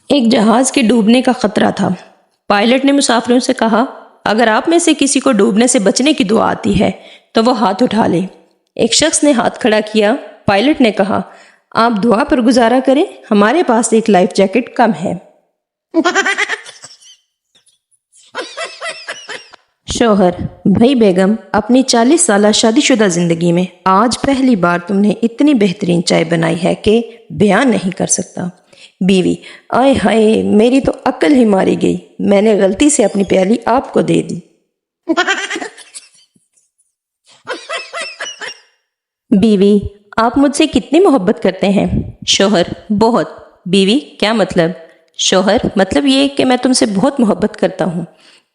ایک جہاز کے ڈوبنے کا خطرہ تھا۔ پائلٹ نے مسافروں سے کہا، اگر آپ میں سے کسی کو ڈوبنے سے بچنے کی دعا آتی ہے تو وہ ہاتھ اٹھا لے۔ ایک شخص نے ہاتھ کھڑا کیا۔ پائلٹ نے کہا، آپ دعا پر گزارا کریں، ہمارے پاس ایک لائف جیکٹ کم ہے۔ شوہر، بھائی بیگم، اپنی 40 سالہ شادی شدہ زندگی میں آج پہلی بار تم نے اتنی بہترین چائے بنائی ہے کہ بیان نہیں کر سکتا۔ بیوی، آئے ہائے، میری تو عقل ہی ماری گئی، میں نے غلطی سے اپنی پیالی آپ کو دے دی۔ بیوی، آپ مجھ سے کتنی محبت کرتے ہیں؟ شوہر، بہت۔ بیوی، کیا مطلب؟ شوہر، مطلب یہ کہ میں تم سے بہت محبت کرتا ہوں۔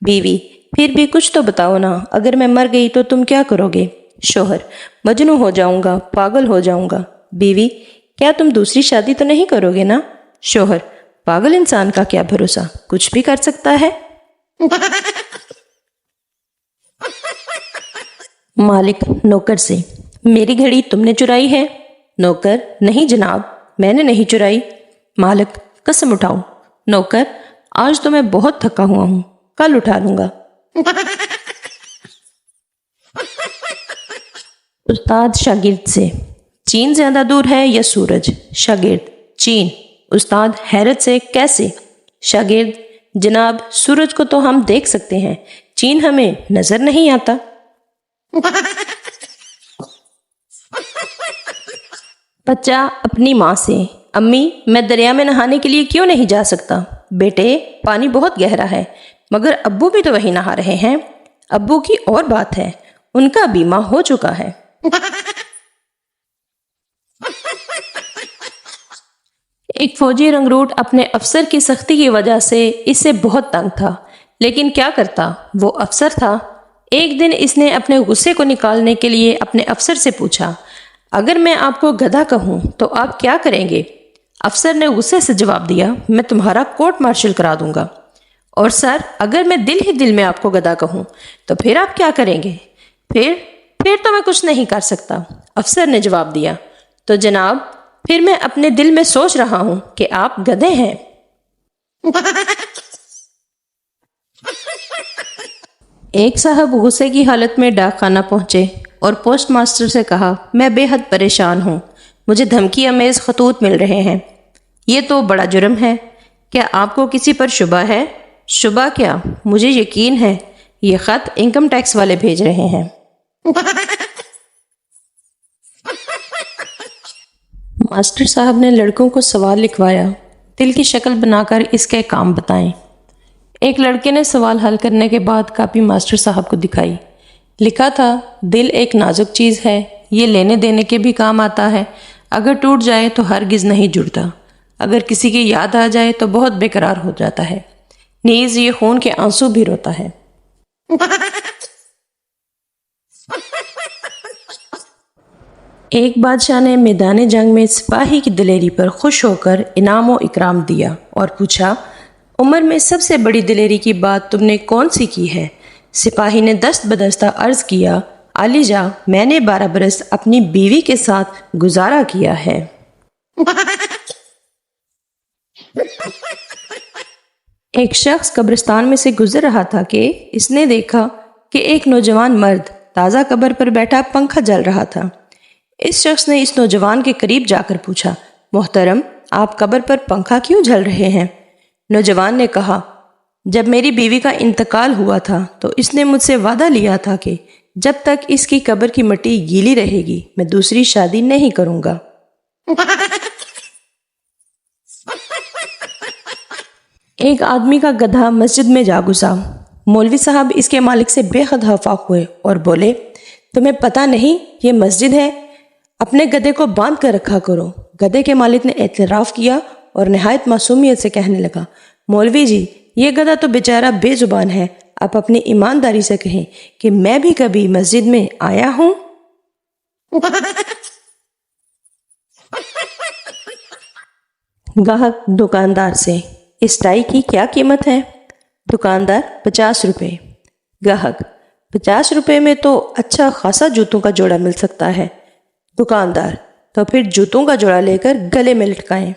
بیوی، پھر بھی کچھ تو بتاؤ نا، اگر میں مر گئی تو تم کیا کرو گے؟ شوہر، مجنون ہو جاؤں گا، پاگل ہو جاؤں گا۔ بیوی، کیا تم دوسری شادی تو نہیں کرو گے نا؟ شوہر، پاگل انسان کا کیا بھروسہ، کچھ بھی کر سکتا ہے۔ مالک نوکر سے، میری گھڑی تم نے چرائی ہے؟ نوکر، نہیں جناب، میں نے نہیں چرائی۔ مالک، قسم اٹھاؤ۔ نوکر، آج تو میں بہت تھکا ہوا ہوں، کل اٹھا لوں گا۔ استاد شاگرد سے، چین زیادہ دور ہے یا سورج؟ شاگرد، چین۔ استاد حیرت سے، کیسے؟ شاگرد، جناب، سورج کو تو ہم دیکھ سکتے ہیں، چین ہمیں نظر نہیں آتا۔ بچہ اپنی ماں سے، امی، میں دریا میں نہانے کے لیے کیوں نہیں جا سکتا؟ بیٹے، پانی بہت گہرا ہے، مگر ابو بھی تو وہی نہا رہے ہیں۔ ابو کی اور بات ہے، ان کا بیمہ ہو چکا ہے۔ ایک فوجی رنگروٹ اپنے افسر کی سختی کی وجہ سے اس سے بہت تنگ تھا، لیکن کیا کرتا، وہ افسر تھا۔ ایک دن اس نے اپنے غصے کو نکالنے کے لیے اپنے افسر سے پوچھا، اگر میں آپ کو گدھا کہوں تو آپ کیا کریں گے؟ افسر نے غصے سے جواب دیا، میں تمہارا کورٹ مارشل کرا دوں گا۔ اور سر، اگر میں دل ہی دل میں آپ کو گدھا کہوں تو پھر آپ کیا کریں گے؟ پھر تو میں کچھ نہیں کر سکتا، افسر نے جواب دیا۔ تو جناب، پھر میں اپنے دل میں سوچ رہا ہوں کہ آپ گدھے ہیں۔ ایک صاحب غصے کی حالت میں ڈاک خانہ پہنچے اور پوسٹ ماسٹر سے کہا، میں بے حد پریشان ہوں، مجھے دھمکی امیز خطوط مل رہے ہیں۔ یہ تو بڑا جرم ہے، کیا آپ کو کسی پر شبہ ہے؟ شبہ کیا، مجھے یقین ہے، یہ خط انکم ٹیکس والے بھیج رہے ہیں۔ ماسٹر صاحب نے لڑکوں کو سوال لکھوایا، دل کی شکل بنا کر اس کے کام بتائیں۔ ایک لڑکے نے سوال حل کرنے کے بعد کاپی ماسٹر صاحب کو دکھائی۔ لکھا تھا، دل ایک نازک چیز ہے، یہ لینے دینے کے بھی کام آتا ہے، اگر ٹوٹ جائے تو ہرگز نہیں جڑتا، اگر کسی کی یاد آ جائے تو بہت بے قرار ہو جاتا ہے، نیز یہ خون کے آنسو بھی روتا ہے۔ ایک بادشاہ نے میدان جنگ میں سپاہی کی دلیری پر خوش ہو کر انعام و اکرام دیا اور پوچھا، عمر میں سب سے بڑی دلیری کی بات تم نے کون سی کی ہے؟ سپاہی نے دست بدستہ عرض کیا، عالی جاں، میں نے 12 برس اپنی بیوی کے ساتھ گزارا کیا ہے۔ ایک شخص قبرستان میں سے گزر رہا تھا کہ اس نے دیکھا کہ ایک نوجوان مرد تازہ قبر پر بیٹھا پنکھا جل رہا تھا۔ اس شخص نے اس نوجوان کے قریب جا کر پوچھا، محترم، آپ قبر پر پنکھا کیوں جل رہے ہیں؟ نوجوان نے کہا، جب میری بیوی کا انتقال ہوا تھا تو اس نے مجھ سے وعدہ لیا تھا کہ جب تک اس کی قبر کی مٹی گیلی رہے گی میں دوسری شادی نہیں کروں گا۔ ایک آدمی کا گدھا مسجد میں جا گھسا۔ مولوی صاحب اس کے مالک سے بے حد خفا ہوئے اور بولے، تمہیں پتہ نہیں یہ مسجد ہے؟ اپنے گدھے کو باندھ کر رکھا کرو۔ گدھے کے مالک نے اعتراف کیا اور نہایت معصومیت سے کہنے لگا، مولوی جی، یہ گدھا تو بیچارہ بے زبان ہے، آپ اپنی ایمانداری سے کہیں کہ میں بھی کبھی مسجد میں آیا ہوں۔ گاہک دکاندار سے، اس ٹائی کی کیا قیمت ہے؟ دکاندار، 50 روپے۔ گاہک، 50 روپے میں تو اچھا خاصا جوتوں کا جوڑا مل سکتا ہے۔ دکاندار، تو پھر جوتوں کا جوڑا لے کر گلے میں لٹکائیں۔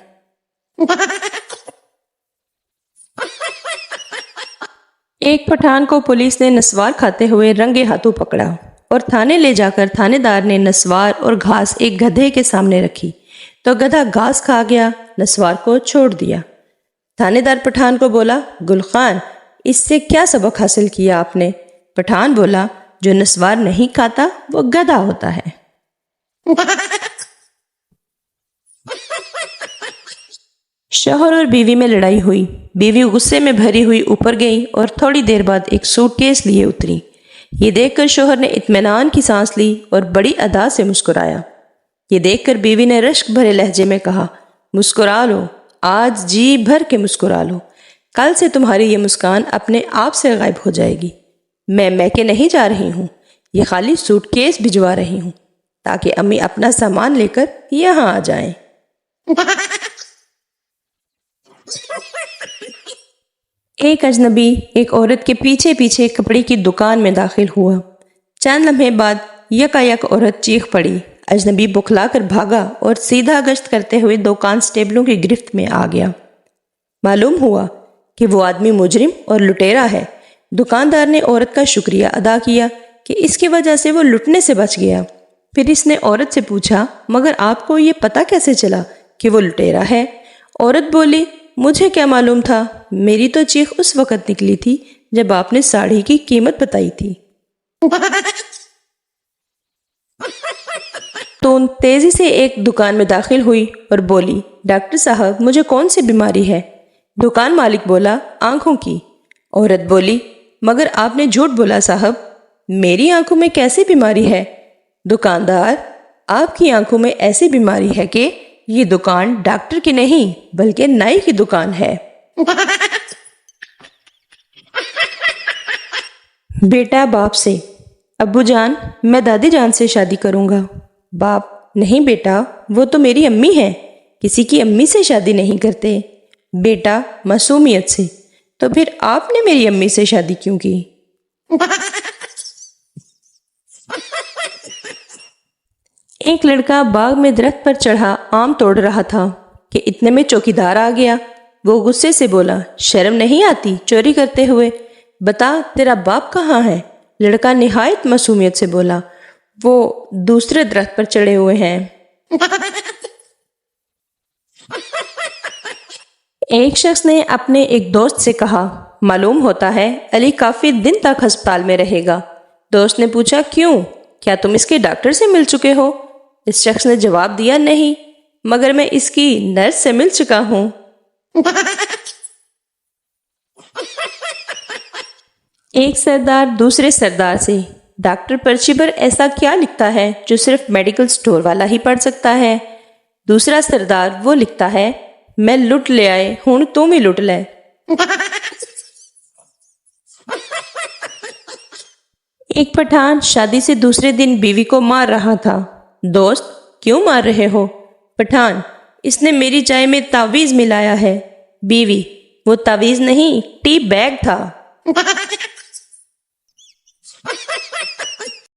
ایک پٹھان کو پولیس نے نسوار کھاتے ہوئے رنگے ہاتھوں پکڑا اور تھانے لے جا کر تھانے دار نے نسوار اور گھاس ایک گدھے کے سامنے رکھی تو گدھا گھاس کھا گیا، نسوار کو چھوڑ دیا۔ تھانے دار پٹھان کو بولا، گل خان، اس سے کیا سبق حاصل کیا آپ نے؟ پٹھان بولا، جو نسوار نہیں کھاتا وہ گدھا ہوتا ہے۔ شوہر اور بیوی میں لڑائی ہوئی۔ بیوی غصے میں بھری ہوئی اوپر گئی اور تھوڑی دیر بعد ایک سوٹ کیس لیے اتری۔ یہ دیکھ کر شوہر نے اطمینان کی سانس لی اور بڑی ادا سے مسکرایا۔ یہ دیکھ کر بیوی نے رشک بھرے لہجے میں کہا، مسکرا لو، آج جی بھر کے مسکرا لو، کل سے تمہاری یہ مسکان اپنے آپ سے غائب ہو جائے گی۔ میں میکے نہیں جا رہی ہوں، یہ خالی سوٹ کیس بھجوا رہی ہوں تاکہ امی اپنا سامان لے کر یہاں آ جائیں۔ ایک اجنبی ایک عورت کے پیچھے پیچھے کپڑے کی دکان میں داخل ہوا۔ چند لمحے بعد یکا یک عورت چیخ پڑی۔ اجنبی بکھلا کر بھاگا اور سیدھا گشت کرتے ہوئے دو کانسٹیبلوں کی گرفت میں آ گیا۔ معلوم ہوا کہ وہ آدمی مجرم اور لٹیرا ہے۔ دکاندار نے عورت کا شکریہ ادا کیا کہ اس کی وجہ سے وہ لٹنے سے بچ گیا۔ پھر اس نے عورت سے پوچھا، مگر آپ کو یہ پتہ کیسے چلا کہ وہ لٹیرا ہے؟ عورت بولی، مجھے کیا معلوم تھا، میری تو چیخ اس وقت نکلی تھی جب آپ نے ساڑی کی قیمت بتائی تھی۔ تو تیزی سے ایک دکان میں داخل ہوئی اور بولی، ڈاکٹر صاحب مجھے کون سی بیماری ہے؟ دکان مالک بولا، آنکھوں کی۔ عورت بولی، مگر آپ نے جھوٹ بولا صاحب، میری آنکھوں میں کیسی بیماری ہے؟ دکاندار، آپ کی آنکھوں میں ایسی بیماری ہے کہ یہ دکان ڈاکٹر کی نہیں بلکہ نائی کی دکان ہے۔ بیٹا باپ سے، ابو جان میں دادی جان سے شادی کروں گا۔ باپ، نہیں بیٹا، وہ تو میری امی ہے، کسی کی امی سے شادی نہیں کرتے۔ بیٹا معصومیت سے، تو پھر آپ نے میری امی سے شادی کیوں کی؟ ایک لڑکا باغ میں درخت پر چڑھا آم توڑ رہا تھا کہ اتنے میں چوکیدار آ گیا۔ وہ غصے سے بولا، شرم نہیں آتی چوری کرتے ہوئے؟ بتا تیرا باپ کہاں ہے؟ لڑکا نہایت معصومیت سے بولا، وہ دوسرے درخت پر چڑھے ہوئے ہیں۔ ایک شخص نے اپنے ایک دوست سے کہا، معلوم ہوتا ہے علی کافی دن تک ہسپتال میں رہے گا۔ دوست نے پوچھا، کیوں؟ کیا تم اس کے ڈاکٹر سے مل چکے ہو؟ اس شخص نے جواب دیا، نہیں، مگر میں اس کی نرس سے مل چکا ہوں۔ ایک سردار دوسرے سردار سے، ڈاکٹر پرچی پر ایسا کیا لکھتا ہے جو صرف میڈیکل سٹور والا ہی پڑھ سکتا ہے؟ دوسرا سردار وہ لکھتا ہے، میں لٹ لے آئے ہوں تم ہی لٹ لے۔ ایک پٹھان شادی سے دوسرے دن بیوی کو مار رہا تھا۔ دوست، کیوں مار رہے ہو؟ پٹھان، اس نے میری چائے میں تعویذ ملایا ہے۔ بیوی، وہ تعویذ نہیں، ٹی بیگ تھا۔